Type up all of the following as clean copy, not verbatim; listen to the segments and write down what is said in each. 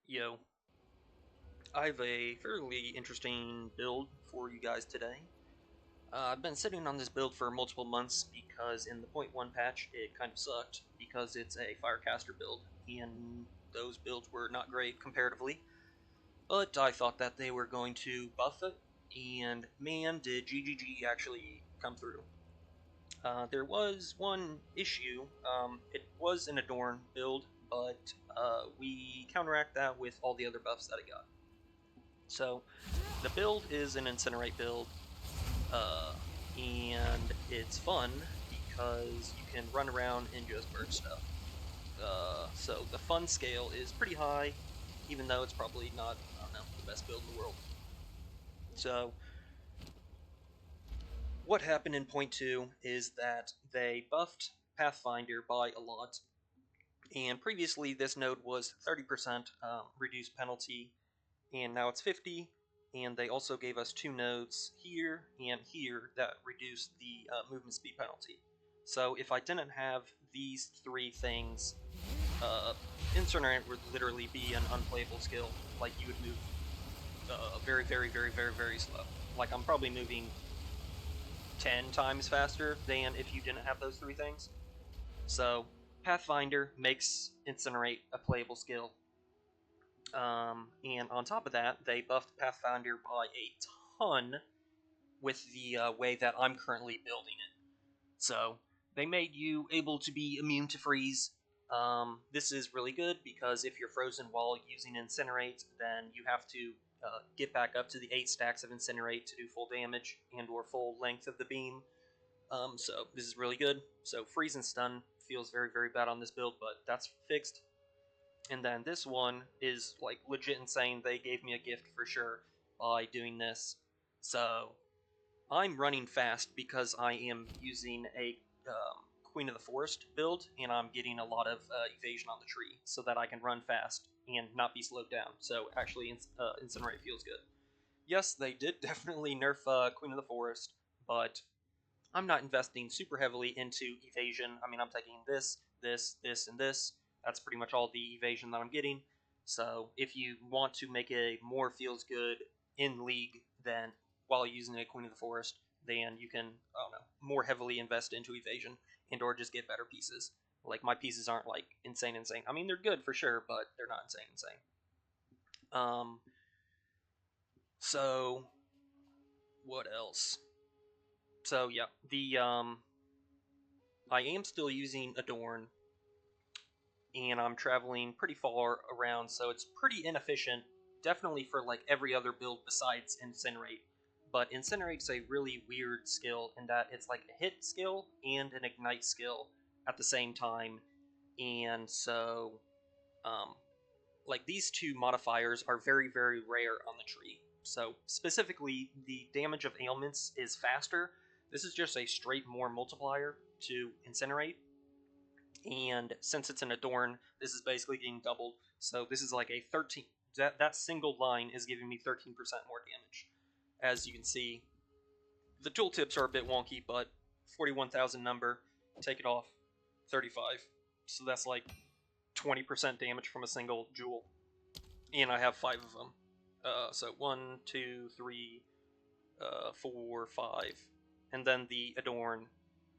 Yo, I have a fairly interesting build for you guys today. I've been sitting on this build for multiple months because in the 0.1 patch it kind of sucked because it's a Firecaster build, and those builds were not great comparatively. But I thought that they were going to buff it, and man, did GGG actually come through. There was one issue. It was an Adorn build, but we counteract that with all the other buffs that it got. So the build is an Incinerate build, and it's fun because you can run around and just burn stuff. So the fun scale is pretty high, even though it's probably not, I don't know, the best build in the world. So what happened in point 2 is that they buffed Pathfinder by a lot, and previously this node was 30% reduced penalty, and now it's 50, and they also gave us two nodes here and here that reduce the movement speed penalty. So if I didn't have these three things, Incinerate would literally be an unplayable skill. Like, you would move very, very, very, very, very slow. Like, I'm probably moving 10 times faster than if you didn't have those three things. So Pathfinder makes Incinerate a playable skill. And on top of that, they buffed Pathfinder by a ton with the way that I'm currently building it. So they made you able to be immune to freeze. This is really good because if you're frozen while using Incinerate, then you have to get back up to the 8 stacks of Incinerate to do full damage and or full length of the beam. So this is really good. So freeze and stun feels very, very bad on this build, but that's fixed. And then this one is like legit insane. They gave me a gift for sure by doing this. So I'm running fast because I am using a Queen of the Forest build, and I'm getting a lot of evasion on the tree so that I can run fast and not be slowed down. So actually, Incinerate feels good. Yes, they did definitely nerf Queen of the Forest, but I'm not investing super heavily into evasion. I mean, I'm taking this, this, this, and this. That's pretty much all the evasion that I'm getting. So if you want to make a more feels good in League than while using a Queen of the Forest, then you can, I don't know, more heavily invest into evasion and or just get better pieces. Like, my pieces aren't like insane. I mean, they're good for sure, but they're not insane. So what else? So yeah, the I am still using Adorn, and I'm traveling pretty far around, so it's pretty inefficient, definitely for like every other build besides Incinerate. But Incinerate's a really weird skill in that it's like a hit skill and an ignite skill at the same time, and so like these two modifiers are very, very rare on the tree. So specifically, the damage of ailments is faster. This is just a straight more multiplier to Incinerate, and since it's an Adorn, this is basically getting doubled. So this is like a 13. That single line is giving me 13% more damage. As you can see, the tooltips are a bit wonky, but 41,000 number, take it off, 35. So that's like 20% damage from a single jewel, and I have 5 of them. So 1, 2, 3, 4, 5, and then the Adorn.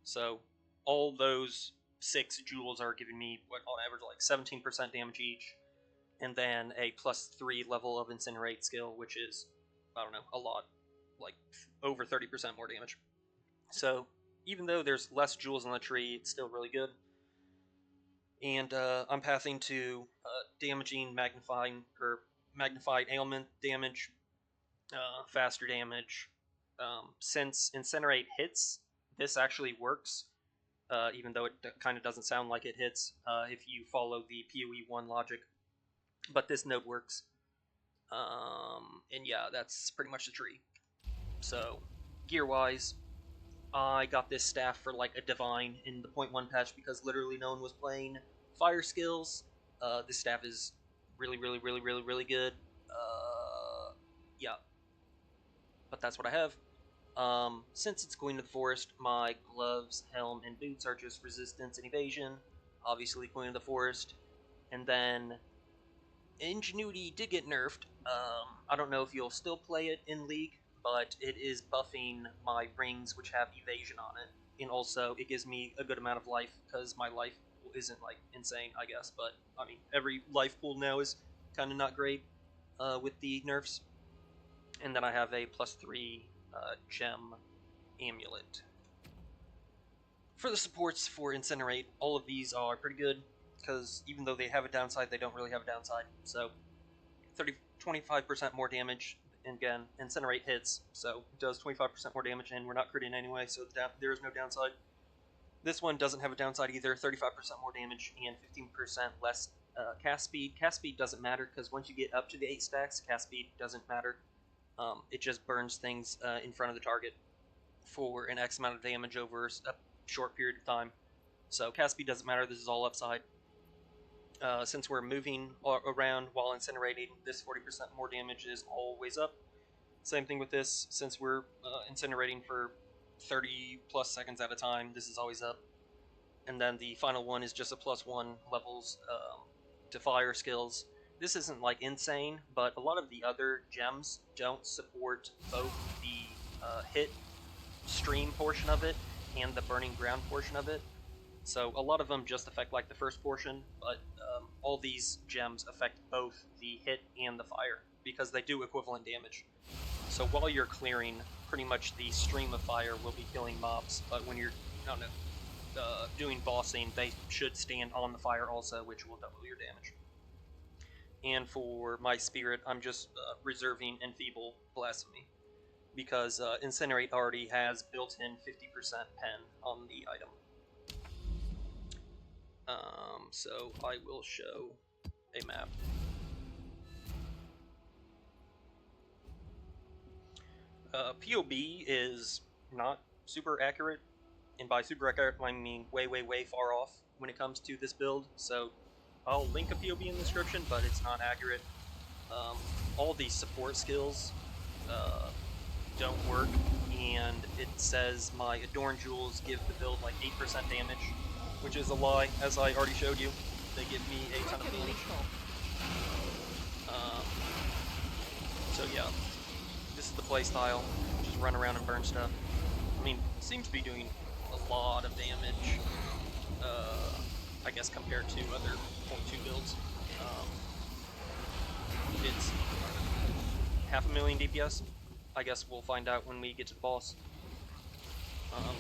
So all those 6 jewels are giving me, what, on average, like 17% damage each, and then a +3 level of Incinerate skill, which is, I don't know, a lot, like over 30% more damage. So even though there's less jewels on the tree, it's still really good. And I'm pathing to damaging, magnified ailment damage, faster damage. Since Incinerate hits, this actually works, even though it kind of doesn't sound like it hits if you follow the PoE 1 logic. But this node works. And yeah, that's pretty much the tree. So, gear-wise, I got this staff for like a divine in the 0.1 patch because literally no one was playing fire skills. This staff is really, really, really, really, really good. Yeah, but that's what I have. Since it's Queen of the Forest, my gloves, helm, and boots are just resistance and evasion. Obviously, Queen of the Forest. And then Ingenuity did get nerfed. I don't know if you'll still play it in League, but it is buffing my rings, which have evasion on it, and also it gives me a good amount of life because my life isn't like insane, I guess. But I mean, every life pool now is kind of not great with the nerfs. And then I have a +3 gem amulet. For the supports for Incinerate, all of these are pretty good because even though they have a downside, they don't really have a downside. So 25% more damage. And again, Incinerate hits, so it does 25% more damage, and we're not critting anyway, so there is no downside. This one doesn't have a downside either, 35% more damage and 15% less cast speed. Cast speed doesn't matter because once you get up to the 8 stacks, cast speed doesn't matter. It just burns things in front of the target for an X amount of damage over a short period of time. So cast speed doesn't matter, this is all upside. Since we're moving around while incinerating, this 40% more damage is always up. Same thing with this, since we're incinerating for 30 plus seconds at a time, this is always up. And then the final one is just a +1 levels to fire skills. This isn't like insane, but a lot of the other gems don't support both the hit stream portion of it and the burning ground portion of it. So a lot of them just affect like the first portion, but all these gems affect both the hit and the fire because they do equivalent damage. So while you're clearing, pretty much the stream of fire will be killing mobs, but when you're, I don't know, doing bossing, they should stand on the fire also, which will double your damage. And for my spirit, I'm just reserving Enfeeble Blasphemy because Incinerate already has built-in 50% pen on the item. So I will show a map. POB is not super accurate, and by super accurate I mean way far off when it comes to this build, so I'll link a POB in the description, but it's not accurate. All these support skills don't work, and it says my Adorn Jewels give the build like 8% damage, which is a lie, as I already showed you. They give me a ton of damage. So yeah, this is the playstyle. Just run around and burn stuff. I mean, it seems to be doing a lot of damage, I guess, compared to other 0.2 builds. It's 500,000 DPS. I guess we'll find out when we get to the boss.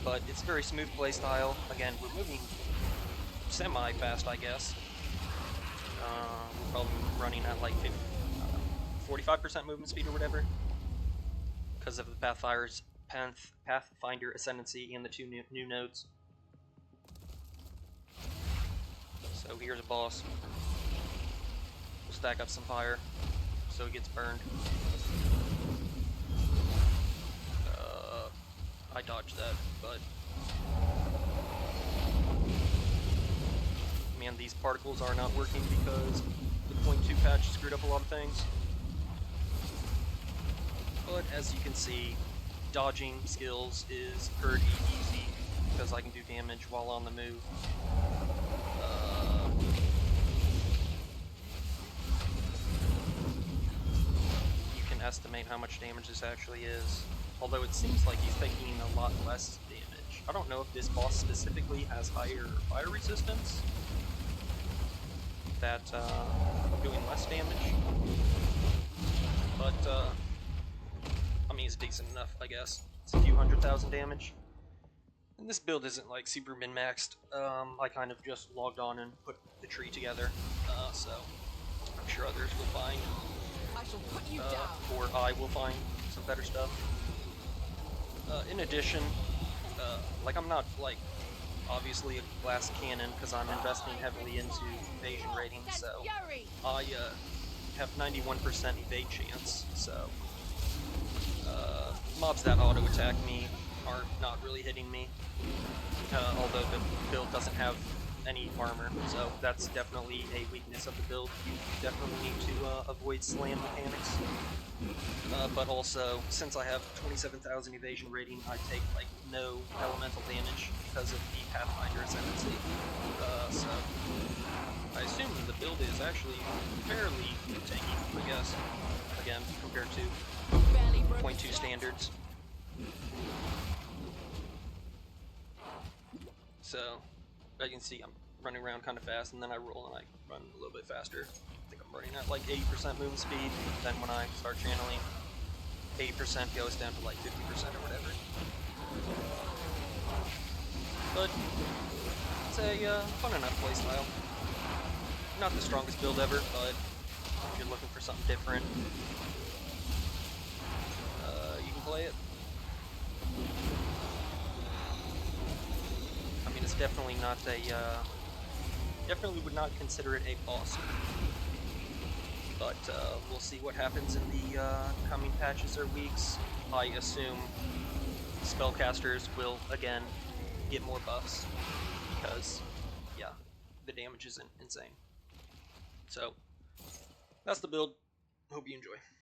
But it's a very smooth playstyle. Again, we're moving semi-fast, I guess. We're probably running at like 45% movement speed or whatever, because of the Pathfinder Ascendancy and the 2 new nodes. So here's a boss. We'll stack up some fire so it gets burned. I dodged that, but man, these particles are not working because the 0.2 patch screwed up a lot of things. But as you can see, dodging skills is pretty easy because I can do damage while on the move. You can estimate how much damage this actually is, although it seems like he's taking a lot less damage. I don't know if this boss specifically has higher fire resistance, that doing less damage, but I mean, it's decent enough, I guess. It's a few 100,000 damage. And this build isn't like super min-maxed. I kind of just logged on and put the tree together, so I'm sure others will find, or I will find some better stuff. In addition, like I'm not like obviously a glass cannon because I'm investing heavily into evasion rating, so I have 91% evade chance, so mobs that auto attack me are not really hitting me, although the build doesn't have any armor, so that's definitely a weakness of the build. You definitely need to avoid slam mechanics. But also, since I have 27,000 evasion rating, I take like no elemental damage because of the Pathfinder ascendancy. So I assume the build is actually fairly tanky, I guess. Again, compared to 0.2 standards. So I can see I'm running around kind of fast, and then I roll and I run a little bit faster. I think I'm running at like 80% movement speed. Then when I start channeling, 80% goes down to like 50% or whatever. But it's a fun enough playstyle. Not the strongest build ever, but if you're looking for something different, you can play it. I mean, it's definitely not a, definitely would not consider it a boss. But we'll see what happens in the coming patches or weeks. I assume spellcasters will, again, get more buffs, because, yeah, the damage isn't insane. So, that's the build. Hope you enjoy.